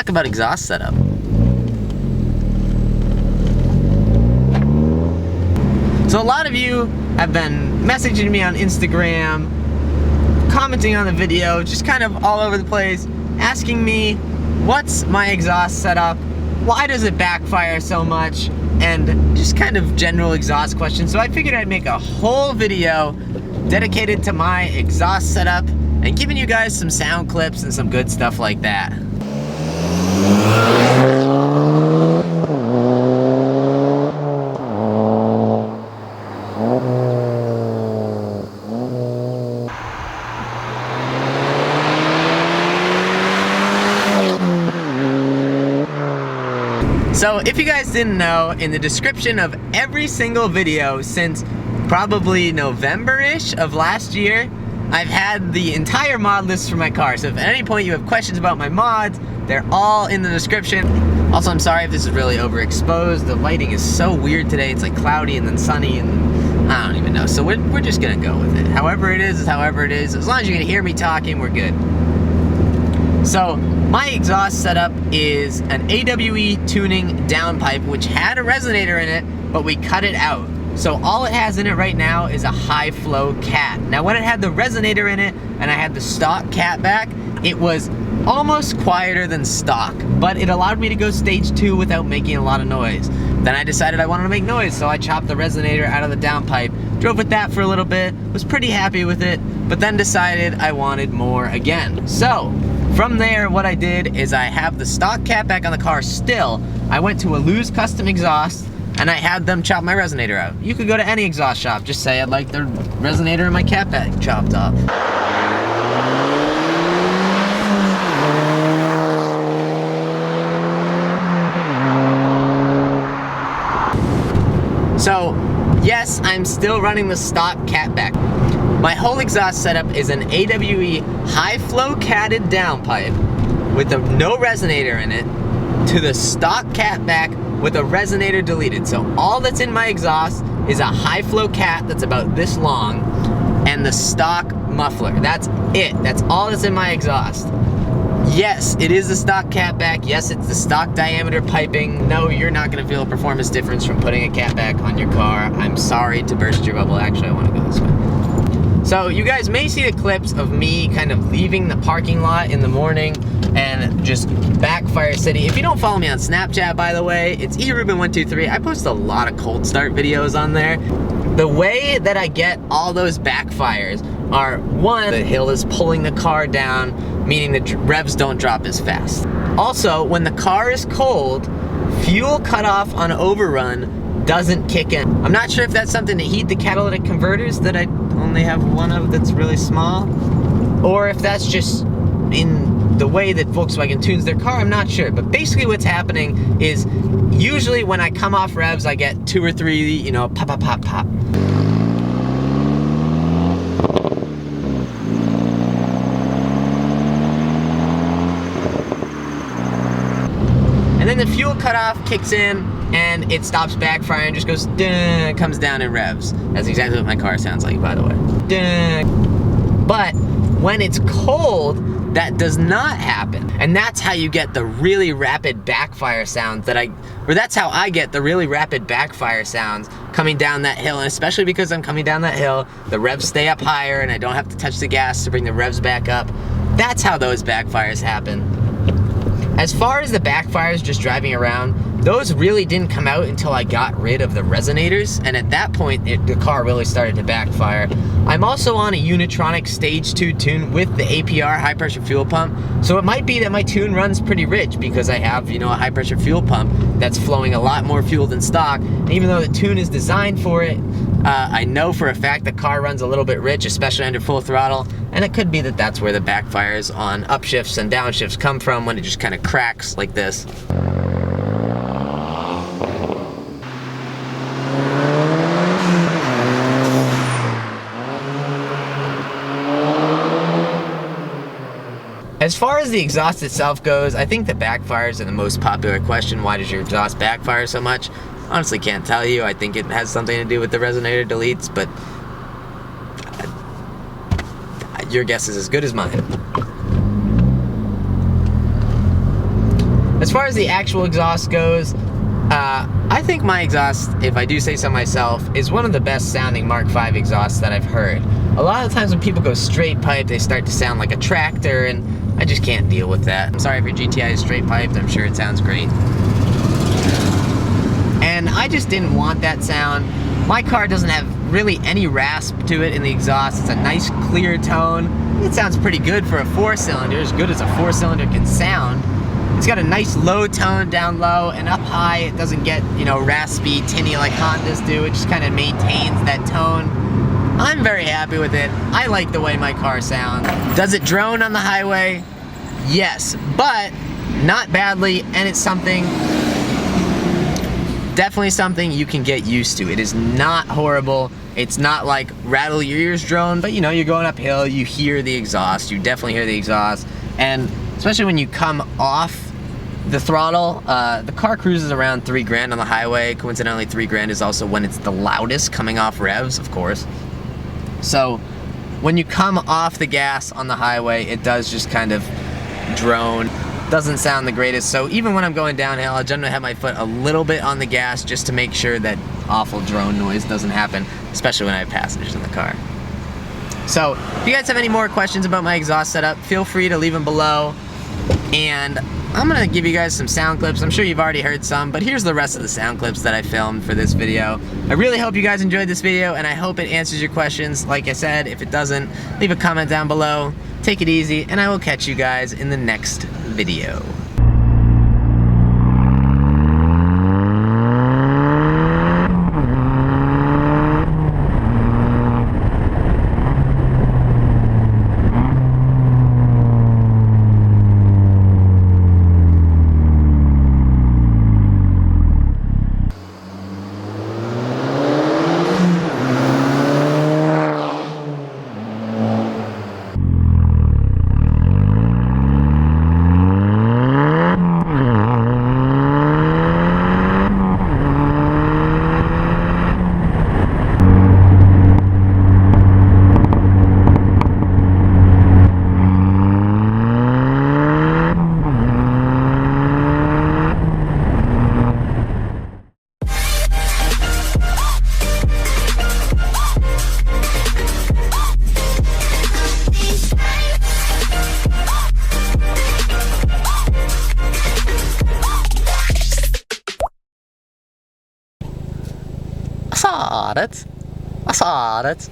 talk about exhaust setup. So a lot of you have been messaging me on Instagram, commenting on the video, just kind of all over the place, asking me what's my exhaust setup, why does it backfire so much, and just kind of general exhaust questions. So I figured I'd make a whole video dedicated to my exhaust setup and giving you guys some sound clips and some good stuff like that. So if you guys didn't know, in the description of every single video since probably November-ish of last year, I've had the entire mod list for my car. So if at any point you have questions about my mods, they're all in the description. Also, I'm sorry if this is really overexposed. The lighting is so weird today. It's like cloudy and then sunny and I don't even know. So we're just gonna go with it. However it is however it is. As long as you can hear me talking, we're good. So my exhaust setup is an AWE Tuning downpipe, which had a resonator in it, but we cut it out. So all it has in it right now is a high flow cat. Now when it had the resonator in it and I had the stock cat back, it was almost quieter than stock, but it allowed me to go stage 2 without making a lot of noise. Then I decided I wanted to make noise, so I chopped the resonator out of the downpipe, drove with that for a little bit, was pretty happy with it, but then decided I wanted more again. So from there, what I did is I have the stock cat back on the car still. I went to a Lose Custom Exhaust and I had them chop my resonator out. You could go to any exhaust shop, just say I'd like the resonator and my cat back chopped off. So, yes, I'm still running the stock catback. My whole exhaust setup is an AWE high flow catted downpipe with no resonator in it to the stock catback with a resonator deleted. So all that's in my exhaust is a high flow cat that's about this long and the stock muffler. That's it. That's all that's in my exhaust. Yes, it is the stock catback. Yes, it's the stock diameter piping. No, you're not gonna feel a performance difference from putting a catback on your car. I'm sorry to burst your bubble. Actually, I wanna go this way. So you guys may see the clips of me kind of leaving the parking lot in the morning and just backfire city. If you don't follow me on Snapchat, by the way, it's eRuben123. I post a lot of cold start videos on there. The way that I get all those backfires are, one, the hill is pulling the car down, meaning the revs don't drop as fast. Also, when the car is cold, fuel cutoff on overrun doesn't kick in. I'm not sure if that's something to heat the catalytic converters that I only have one of that's really small, or if that's just in the way that Volkswagen tunes their car, I'm not sure. But basically what's happening is usually when I come off revs, I get 2 or 3, you know, pop, pop, pop, pop. And then the fuel cutoff kicks in and it stops backfiring, just goes, duh, comes down in revs. That's exactly what my car sounds like, by the way. Duh. But when it's cold, that does not happen. And that's how you get the really rapid backfire sounds that's how I get the really rapid backfire sounds coming down that hill. And especially because I'm coming down that hill, the revs stay up higher and I don't have to touch the gas to bring the revs back up. That's how those backfires happen. As far as the backfires just driving around, those really didn't come out until I got rid of the resonators, and at that point the car really started to backfire. I'm also on a Unitronic Stage 2 tune with the APR high pressure fuel pump, so it might be that my tune runs pretty rich because I have, you know, a high pressure fuel pump that's flowing a lot more fuel than stock. And even though the tune is designed for it, I know for a fact the car runs a little bit rich, especially under full throttle, and it could be that that's where the backfires on upshifts and downshifts come from, when it just kind of cracks like this. As far as the exhaust itself goes, I think the backfires are the most popular question. Why does your exhaust backfire so much? Honestly, can't tell you. I think it has something to do with the resonator deletes, but your guess is as good as mine. far as the actual exhaust goes, I think my exhaust, if I do say so myself, is one of the best sounding Mark V exhausts that I've heard. A lot of times when people go straight pipe, they start to sound like a tractor, and I just can't deal with that. I'm sorry if your GTI is straight piped, I'm sure it sounds great. And I just didn't want that sound. My car doesn't have really any rasp to it in the exhaust. It's a nice clear tone. It sounds pretty good for a 4-cylinder, as good as a 4-cylinder can sound. It's got a nice low tone down low, and up high it doesn't get, you know, raspy, tinny like Hondas do. It just kind of maintains that tone. I'm very happy with it. I like the way my car sounds. Does it drone on the highway? Yes, but not badly, and it's something, definitely something you can get used to. It is not horrible. It's not like rattle your ears drone, but you know, you're going uphill, you hear the exhaust. You definitely hear the exhaust, and especially when you come off the throttle, the car cruises around 3 grand on the highway. Coincidentally, 3 grand is also when it's the loudest coming off revs, of course. So when you come off the gas on the highway, it does just kind of drone. Doesn't sound the greatest. So even when I'm going downhill, I generally have my foot a little bit on the gas just to make sure that awful drone noise doesn't happen, especially when I have passengers in the car. So if you guys have any more questions about my exhaust setup, feel free to leave them below. And I'm gonna give you guys some sound clips. I'm sure you've already heard some, but here's the rest of the sound clips that I filmed for this video. I really hope you guys enjoyed this video, and I hope it answers your questions. Like I said, if it doesn't, leave a comment down below. Take it easy, and I will catch you guys in the next video. I saw it.